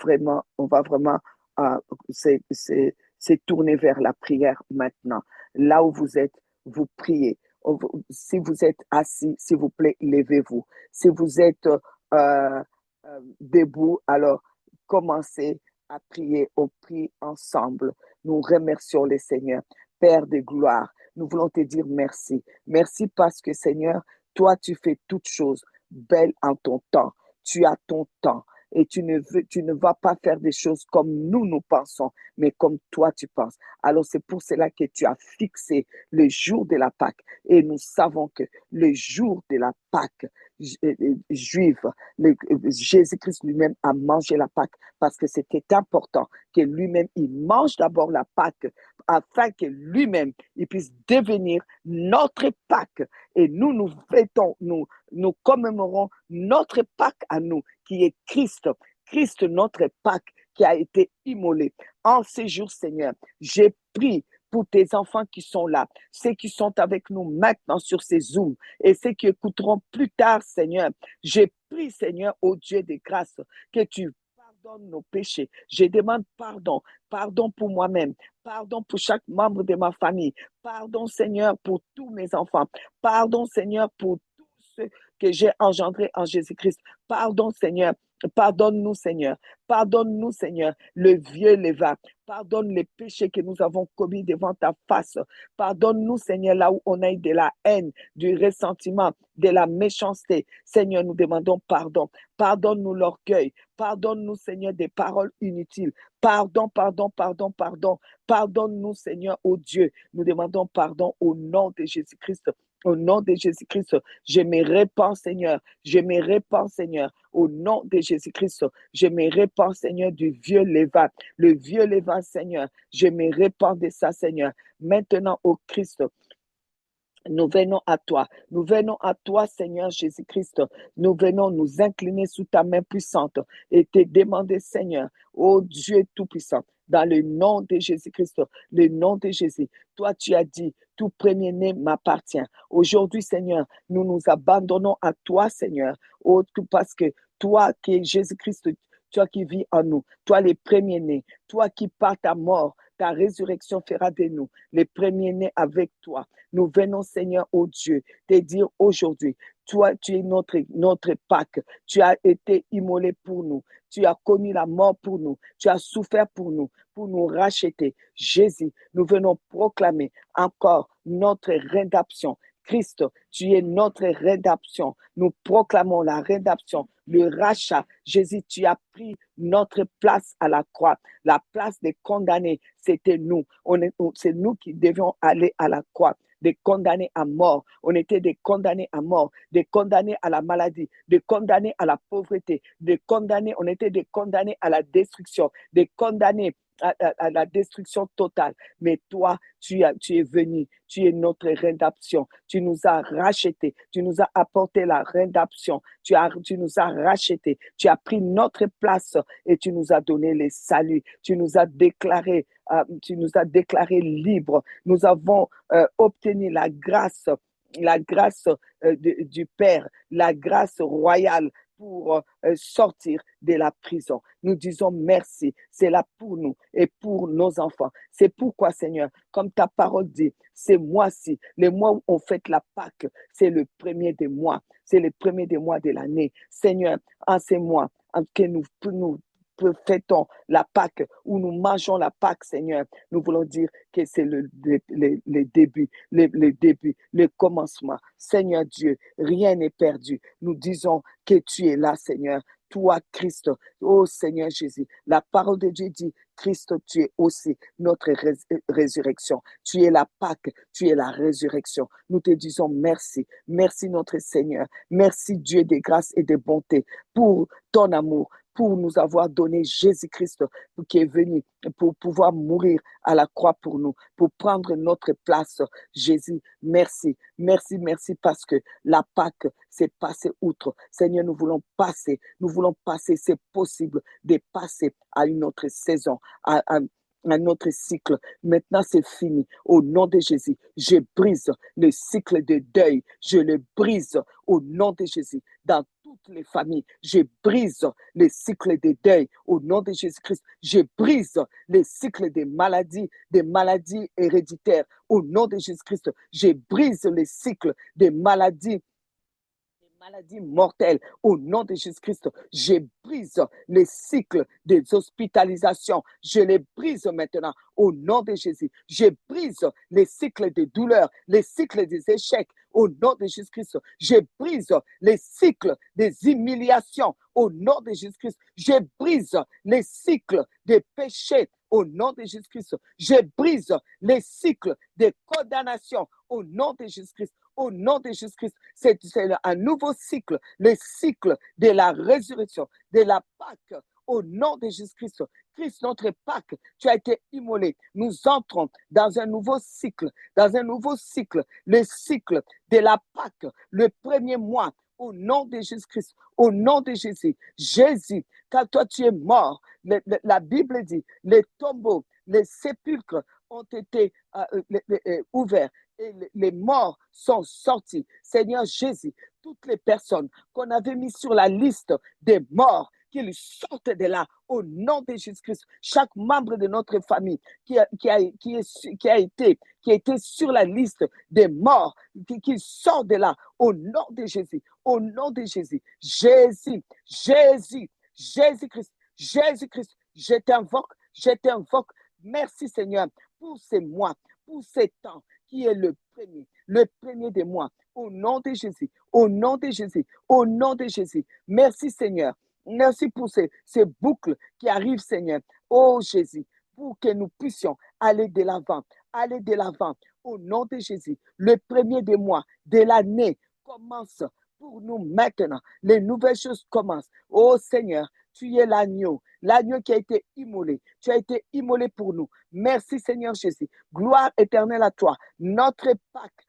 vraiment, on va vraiment euh, se tourner vers la prière maintenant. Là où vous êtes, vous priez. Si vous êtes assis, s'il vous plaît, levez-vous. Si vous êtes debout, alors commencez à prier. On prie ensemble. Nous remercions le Seigneur. Père de gloire, nous voulons te dire merci. Merci parce que, Seigneur, toi, tu fais toutes choses belles en ton temps. Tu as ton temps. Et tu ne vas pas faire des choses comme nous pensons, mais comme toi tu penses. Alors c'est pour cela que tu as fixé le jour de la Pâque. Et nous savons que le jour de la Pâque juive, Jésus-Christ lui-même a mangé la Pâque parce que c'était important que lui-même, il mange d'abord la Pâque afin que lui-même, il puisse devenir notre Pâque. Et nous fêtons, nous commémorons notre Pâque à nous, qui est Christ. Christ, notre Pâque, qui a été immolé. En ces jours, Seigneur, j'ai prié pour tes enfants qui sont là, ceux qui sont avec nous maintenant sur ces Zooms et ceux qui écouteront plus tard, Seigneur. J'ai prié, Seigneur, au Dieu des grâces, que tu pardonnes nos péchés. Je demande pardon, pardon pour moi-même, pardon pour chaque membre de ma famille, pardon, Seigneur, pour tous mes enfants, pardon, Seigneur, pour tous ceux que j'ai engendrés en Jésus-Christ. Pardon, Seigneur. Pardonne-nous, Seigneur. Pardonne-nous, Seigneur, le vieux levain. Pardonne les péchés que nous avons commis devant ta face. Pardonne-nous, Seigneur, là où on a eu de la haine, du ressentiment, de la méchanceté. Seigneur, nous demandons pardon. Pardonne-nous l'orgueil. Pardonne-nous, Seigneur, des paroles inutiles. Pardon, pardon, pardon, pardon. Pardonne-nous, Seigneur, ô Dieu. Nous demandons pardon au nom de Jésus-Christ. Au nom de Jésus-Christ, je me répands, Seigneur. Je me répands, Seigneur. Au nom de Jésus-Christ, je me répands, Seigneur, du vieux levain. Le vieux levain, Seigneur. Je me répands de ça, Seigneur. Maintenant, au Christ, nous venons à toi. Nous venons à toi, Seigneur Jésus-Christ. Nous venons nous incliner sous ta main puissante et te demander, Seigneur, ô Dieu Tout-Puissant, dans le nom de Jésus-Christ, le nom de Jésus. Toi, tu as dit, tout premier-né m'appartient. Aujourd'hui, Seigneur, nous nous abandonnons à toi, Seigneur, parce que toi qui es Jésus-Christ, toi qui vis en nous, toi les premiers-nés, toi qui par ta mort, ta résurrection fera de nous les premiers-nés avec toi. Nous venons, Seigneur, ô Dieu, te dire aujourd'hui, toi, tu es notre Pâque. Tu as été immolé pour nous. Tu as connu la mort pour nous. Tu as souffert pour nous racheter. Jésus, nous venons proclamer encore notre rédemption. Christ, tu es notre rédemption. Nous proclamons la rédemption, le rachat. Jésus, tu as pris notre place à la croix. La place des condamnés, c'était nous. C'est nous qui devions aller à la croix. des condamnés à mort. On était des condamnés à mort, des condamnés à la maladie, des condamnés à la pauvreté, des condamnés, on était des condamnés à la destruction, des condamnés à la destruction totale. Mais toi, tu es venu, tu es notre rédemption. Tu nous as rachetés, tu nous as apporté la rédemption. Tu nous as rachetés, tu as pris notre place et tu nous as donné les saluts. Tu nous as déclaré libres. Nous avons obtenu la grâce du Père, la grâce royale pour sortir de la prison. Nous disons merci. C'est là pour nous et pour nos enfants. C'est pourquoi, Seigneur, comme ta parole dit, ces mois-ci, les mois où on fête la Pâque, c'est le premier des mois. C'est le premier des mois de l'année. Seigneur, en ces mois, que nous fêtons la Pâque, où nous mangeons la Pâque, Seigneur, nous voulons dire que c'est le début, le commencement. Seigneur Dieu, rien n'est perdu. Nous disons que tu es là, Seigneur. Toi, Christ, oh Seigneur Jésus, la parole de Dieu dit, Christ, tu es aussi notre résurrection. Tu es la Pâque, tu es la résurrection. Nous te disons merci. Merci notre Seigneur. Merci Dieu de grâce et de bonté pour ton amour, pour nous avoir donné Jésus-Christ qui est venu pour pouvoir mourir à la croix pour nous, pour prendre notre place. Jésus, merci, merci, merci parce que la Pâque, c'est passer outre. Seigneur, nous voulons passer, c'est possible de passer à une autre saison, à un autre cycle. Maintenant, c'est fini. Au nom de Jésus, je brise le cycle de deuil. Je le brise au nom de Jésus. Dans toutes les familles, je brise les cycles de deuil au nom de Jésus-Christ. Je brise les cycles des maladies héréditaires au nom de Jésus-Christ. Je brise les cycles des maladies mortelles au nom de Jésus-Christ. Je brise les cycles des hospitalisations. Je les brise maintenant au nom de Jésus. Je brise les cycles des douleurs, les cycles des échecs au nom de Jésus-Christ. Je brise les cycles des humiliations au nom de Jésus-Christ. Je brise les cycles des péchés au nom de Jésus-Christ. Je brise les cycles des condamnations au nom de Jésus-Christ. Au nom de Jésus-Christ, c'est un nouveau cycle, le cycle de la résurrection, de la Pâque. Au nom de Jésus-Christ, Christ, notre Pâque, tu as été immolé. Nous entrons dans un nouveau cycle, le cycle de la Pâque, le premier mois. Au nom de Jésus-Christ, au nom de Jésus, Jésus, quand toi tu es mort, la Bible dit, les tombeaux, les sépulcres ont été ouverts et les morts sont sortis. Seigneur Jésus, toutes les personnes qu'on avait mises sur la liste des morts, qu'ils sortent de là au nom de Jésus-Christ. Chaque membre de notre famille qui a été sur la liste des morts, qui sort de là au nom de Jésus, au nom de Jésus. Jésus-Christ, je t'invoque. Merci Seigneur pour ces mois, pour ces temps qui est le premier des mois. Au nom de Jésus, au nom de Jésus, au nom de Jésus. Merci Seigneur. Merci pour ces boucles qui arrivent, Seigneur. Oh Jésus, pour que nous puissions aller de l'avant, au nom de Jésus. Le premier des mois de l'année commence pour nous maintenant. Les nouvelles choses commencent. Oh Seigneur, tu es l'agneau qui a été immolé. Tu as été immolé pour nous. Merci Seigneur Jésus. Gloire éternelle à toi. Notre Pâque.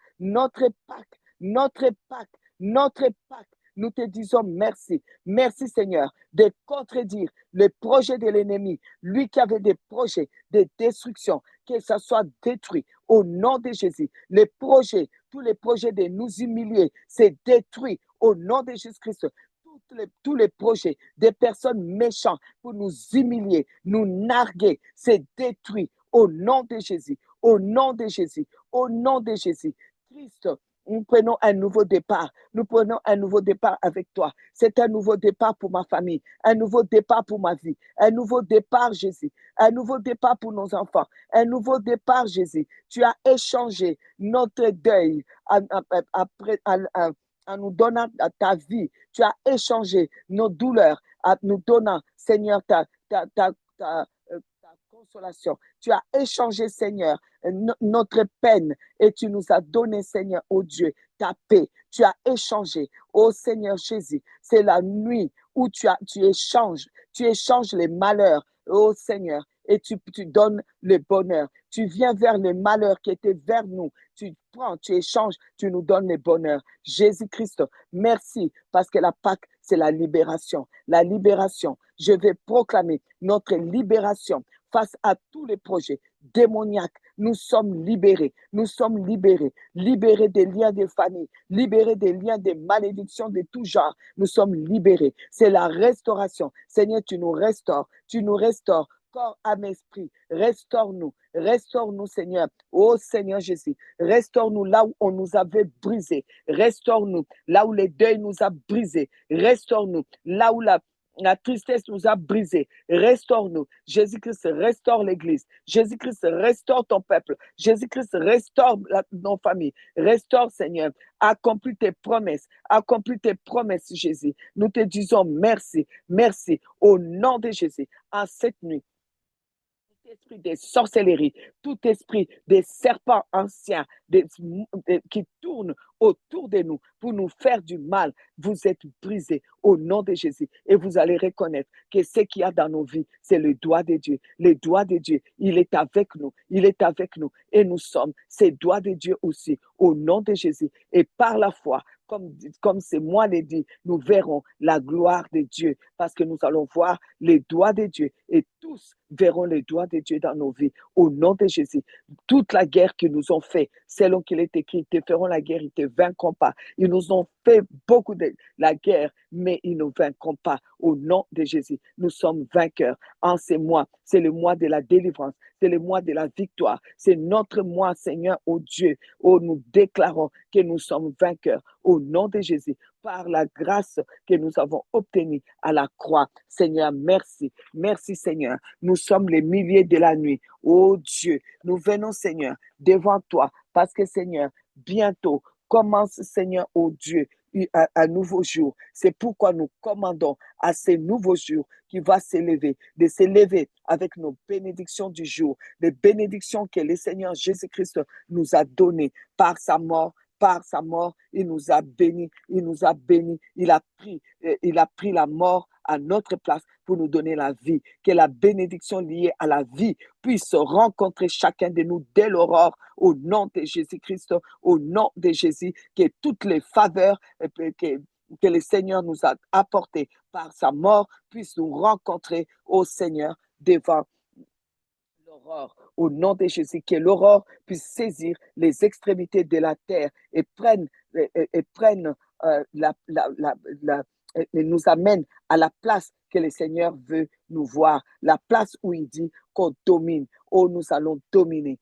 Nous te disons merci. Merci Seigneur de contredire les projets de l'ennemi. Lui qui avait des projets de destruction, que ça soit détruit au nom de Jésus. Tous les projets de nous humilier, c'est détruit au nom de Jésus-Christ. Tous les projets des personnes méchantes pour nous humilier, nous narguer, c'est détruit au nom de Jésus. Au nom de Jésus. Au nom de Jésus. Christ, nous prenons un nouveau départ. Nous prenons un nouveau départ avec toi. C'est un nouveau départ pour ma famille, un nouveau départ pour ma vie, un nouveau départ, Jésus, un nouveau départ pour nos enfants, un nouveau départ, Jésus. Tu as échangé notre deuil en nous donnant ta vie. Tu as échangé nos douleurs en nous donnant, Seigneur, ta consolation. Tu as échangé, Seigneur, notre peine et tu nous as donné, Seigneur, oh Dieu, ta paix. Tu as échangé, oh Seigneur Jésus. C'est la nuit où tu échanges les malheurs, oh Seigneur, et tu donnes le bonheur. Tu viens vers les malheurs qui étaient vers nous. Tu prends, tu échanges, tu nous donnes le bonheur. Jésus-Christ, merci parce que la Pâque, c'est la libération. La libération, je vais proclamer notre libération face à tous les projets démoniaques. Nous sommes libérés. Nous sommes libérés. Libérés des liens de famille. Libérés des liens de malédictions de tout genre. Nous sommes libérés. C'est la restauration. Seigneur, tu nous restaures. Tu nous restaures. Corps, âme, esprit, restaure-nous, Seigneur. Oh Seigneur Jésus, restaure-nous là où on nous avait brisé, restaure-nous là où les deuils nous a brisés, restaure-nous là où la tristesse nous a brisés, restaure-nous. Jésus-Christ restaure l'Église, Jésus-Christ restaure ton peuple, Jésus-Christ restaure nos familles, restaure Seigneur, accomplis tes promesses, Jésus. Nous te disons merci, merci au nom de Jésus en cette nuit. Tout esprit des sorcelleries, tout esprit des serpents anciens qui tournent autour de nous pour nous faire du mal, vous êtes brisés au nom de Jésus et vous allez reconnaître que ce qu'il y a dans nos vies, c'est le doigt de Dieu. Le doigt de Dieu, il est avec nous, et nous sommes ces doigts de Dieu aussi au nom de Jésus et par la foi. Comme c'est moi l'ai dit, nous verrons la gloire de Dieu parce que nous allons voir les doigts de Dieu et tous verront les doigts de Dieu dans nos vies au nom de Jésus. Toute la guerre qu'ils nous ont fait, selon qu'il est écrit, ils te feront la guerre, ils te vaincront pas. Ils nous ont fait beaucoup de la guerre, mais ils ne vaincront pas au nom de Jésus. Nous sommes vainqueurs. En ces mois, c'est le mois de la délivrance, c'est le mois de la victoire. C'est notre mois, Seigneur, oh Dieu, où nous déclarons que nous sommes vainqueurs au nom de Jésus, par la grâce que nous avons obtenue à la croix. Seigneur, merci. Merci, Seigneur. Nous sommes les milliers de la nuit. Oh Dieu, nous venons, Seigneur, devant toi, parce que, Seigneur, bientôt commence, Seigneur, oh Dieu, un nouveau jour. C'est pourquoi nous commandons à ces nouveaux jours qui va s'élever, de s'élever avec nos bénédictions du jour, les bénédictions que le Seigneur Jésus-Christ nous a données par sa mort, il nous a bénis, il a pris la mort à notre place pour nous donner la vie. Que la bénédiction liée à la vie puisse rencontrer chacun de nous dès l'aurore au nom de Jésus-Christ, au nom de Jésus, que toutes les faveurs que le Seigneur nous a apportées par sa mort puissent nous rencontrer au Seigneur devant l'aurore, au nom de Jésus, que l'aurore puisse saisir les extrémités de la terre et nous amène à la place que le Seigneur veut nous voir, la place où il dit qu'on domine. Oh, nous allons dominer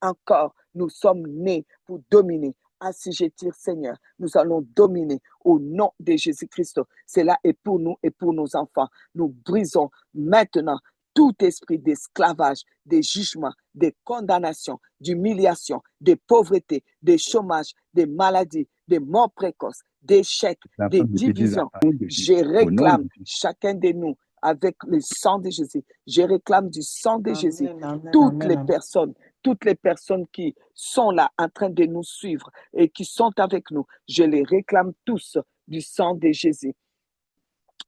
encore. Nous sommes nés pour dominer. Assujettir, Seigneur, nous allons dominer au nom de Jésus-Christ. Cela est pour nous et pour nos enfants. Nous brisons maintenant tout esprit d'esclavage, de jugement, de condamnation, d'humiliation, de pauvreté, de chômage, de maladie, de mort précoce, d'échec, de division. Je réclame chacun de nous avec le sang de Jésus. Je réclame du sang de Jésus. Toutes les personnes qui sont là en train de nous suivre et qui sont avec nous, je les réclame tous du sang de Jésus.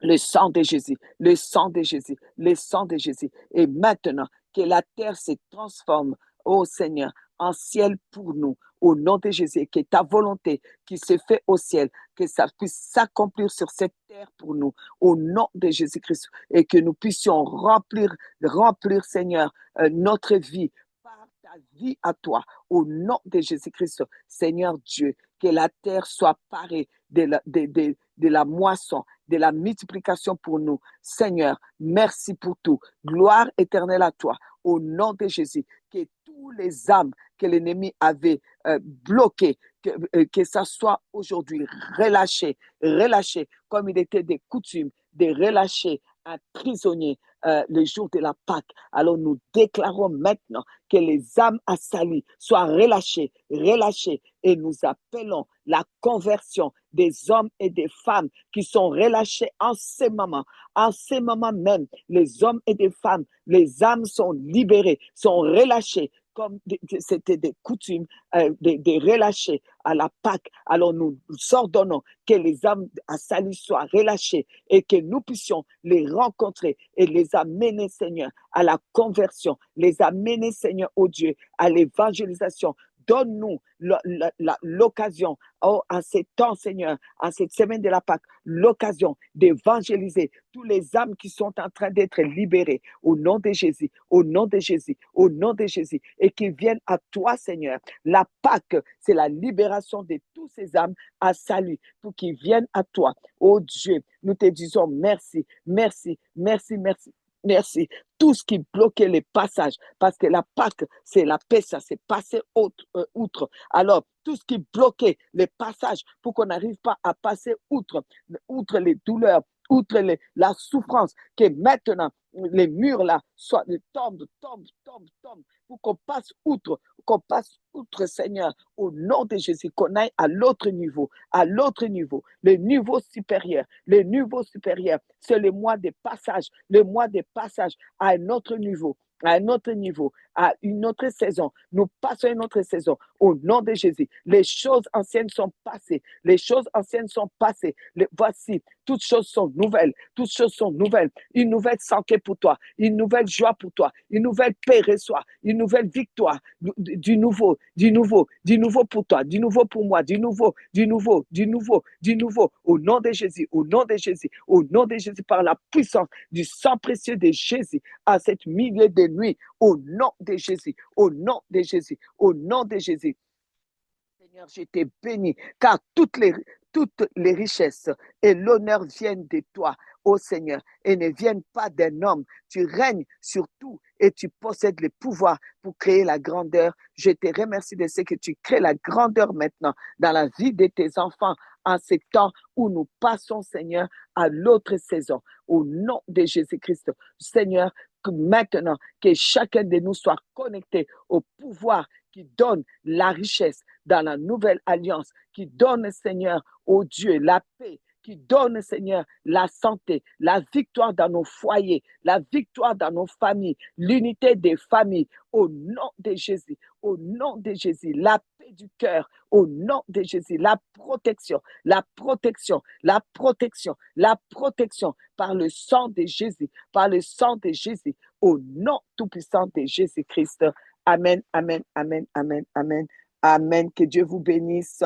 Le sang de Jésus, le sang de Jésus, le sang de Jésus. Et maintenant, que la terre se transforme, ô Seigneur, en ciel pour nous, au nom de Jésus, que ta volonté qui se fait au ciel, que ça puisse s'accomplir sur cette terre pour nous, au nom de Jésus-Christ, et que nous puissions remplir, Seigneur, notre vie par ta vie à toi, au nom de Jésus-Christ. Seigneur Dieu, que la terre soit parée de la moisson, de la multiplication pour nous. Seigneur, merci pour tout. Gloire éternelle à toi, au nom de Jésus, que tous les âmes que l'ennemi avait bloquées, que ça soit aujourd'hui relâché, comme il était des coutumes, de relâcher un prisonnier le jour de la Pâque. Alors nous déclarons maintenant que les âmes assalies soient relâchées, relâchées, et nous appelons la conversion des hommes et des femmes qui sont relâchés en ces moments. En ces moments même, les hommes et des femmes, les âmes sont libérées, sont relâchées, comme c'était des coutumes, des relâchés à la Pâque. Alors nous ordonnons que les âmes assalies soient relâchées et que nous puissions les rencontrer et les amener, Seigneur, à la conversion, les amener, Seigneur, au Dieu, à l'évangélisation. Donne-nous l'occasion, en ces temps, Seigneur, en cette semaine de la Pâque, l'occasion d'évangéliser tous les âmes qui sont en train d'être libérées au nom de Jésus, au nom de Jésus, au nom de Jésus, et qui viennent à toi, Seigneur. La Pâque, c'est la libération de tous ces âmes à salut pour qu'ils viennent à toi. Oh Dieu, nous te disons merci, merci, merci, merci. Merci. Tout ce qui bloquait les passages, parce que la Pâque, c'est la paix, ça c'est passer outre. Alors, tout ce qui bloquait les passages pour qu'on n'arrive pas à passer outre les douleurs, outre la souffrance, que maintenant, les murs là tombent, pour qu'on passe outre, Seigneur, au nom de Jésus, qu'on aille à l'autre niveau, le niveau supérieur, c'est le mois des passages, à un autre niveau, à une autre saison. Nous passons à une autre saison au nom de Jésus. Les choses anciennes sont passées. Voici, toutes choses sont nouvelles. Une nouvelle santé pour toi, une nouvelle joie pour toi, une nouvelle paix reçoit, une nouvelle victoire, du nouveau pour toi, du nouveau pour moi, du nouveau, au nom de Jésus, par la puissance du sang précieux de Jésus, à cette milieu de nuit, au nom de Jésus, Seigneur, je t'ai béni, car toutes les richesses et l'honneur viennent de toi, ô Seigneur, et ne viennent pas d'un homme. Tu règnes sur tout et tu possèdes le pouvoir pour créer la grandeur. Je te remercie de ce que tu crées la grandeur maintenant dans la vie de tes enfants en ces temps où nous passons, Seigneur, à l'autre saison. Au nom de Jésus-Christ, Seigneur, que maintenant, que chacun de nous soit connecté au pouvoir qui donne la richesse dans la nouvelle alliance, qui donne, Seigneur, au Dieu, la paix, qui donne, Seigneur, la santé, la victoire dans nos foyers, la victoire dans nos familles, l'unité des familles, au nom de Jésus, la paix du cœur, au nom de Jésus, la protection, par le sang de Jésus, au nom tout-puissant de Jésus-Christ. Amen, amen, amen, amen, amen, amen. Que Dieu vous bénisse.